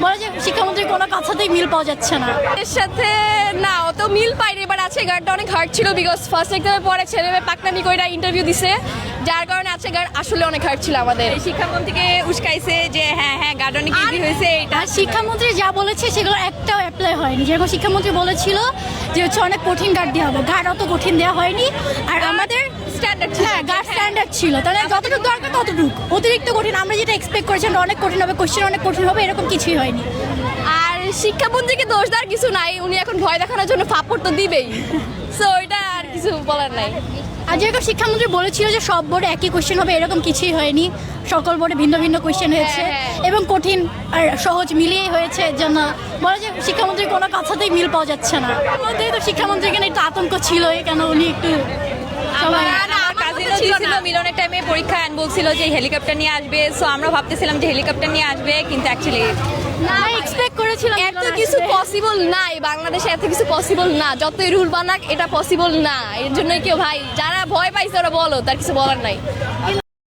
বলে যে শিক্ষামন্ত্রীর কোনো কথাতেই মিল পাওয়া যাচ্ছে না। এর সাথে না অত মিল পাইনি, বাট আছে গানটা অনেক হার্ড ছিল বিকজ ফার্স্ট এক্সামের পরে ছেলে মেয়ে পাকনানি কইরা ইন্টারভিউ দিছে, যার কারণে আছে গান আসলে অনেক হার্ড ছিল আমাদের। শিক্ষামন্ত্রীকে উস্কাইছে যে হ্যাঁ গান অনেক ইজি হয়েছে, এটা আর শিক্ষামন্ত্রী যা বলেছে সেগুলো একটাও অ্যাপ্লাই হয়নি। যেরকম শিক্ষামন্ত্রী বলেছিল যে হচ্ছে অনেক কঠিন গার্ড দেওয়া হবে, গার্ড অত কঠিন দেওয়া হয়নি। আর আমাদের স্ট্যান্ডার্ড হ্যাঁ গার্ড স্ট্যান্ডার্ড ছিল, তাহলে যতটুকু দরকার ততটুকু। অতিরিক্ত কঠিন আমরা যেটা এক্সপেক্ট করেছি অনেক কঠিন হবে, কোশ্চেন অনেক কঠিন হবে, এরকম কিছুই হয়নি। আর শিক্ষামন্ত্রীকে দোষ দেওয়ার কিছু নাই, উনি এখন ভয় দেখানোর জন্য ফাপড় তো দিবেই, সো এটা আর কিছু বলার নাই। আর যেরকম শিক্ষামন্ত্রী বলেছিল যে সব বোর্ডে একই কোশ্চেন হবে, এরকম কিছুই হয়নি। সকল বোর্ডে ভিন্ন ভিন্ন কোশ্চেন হয়েছে এবং কঠিন আর সহজ মিলিয়েই হয়েছে। এর জন্য বলে যে শিক্ষামন্ত্রীর কোনো কথাতেই মিল পাওয়া যাচ্ছে না। এর মধ্যেই তো শিক্ষামন্ত্রীকে নিয়ে একটু আতঙ্ক ছিলই, কেন উনি একটু মিলনের টাইমে পরীক্ষা বলছিল যে হেলিকপ্টার নিয়ে আসবে, সো আমরা ভাবতেছিলাম যে হেলিকপ্টার নিয়ে আসবে, কিন্তু অ্যাকচুয়ালি না এক্সপেক্ট করেছিলাম এত কিছু পসিবল নাই, বাংলাদেশে এত কিছু পসিবল না, যতই রুল বানাক এটা পসিবল না। এর জন্য কেউ ভাই যারা ভয় পাইছে ওরা বলো, তার কিছু বলার নাই।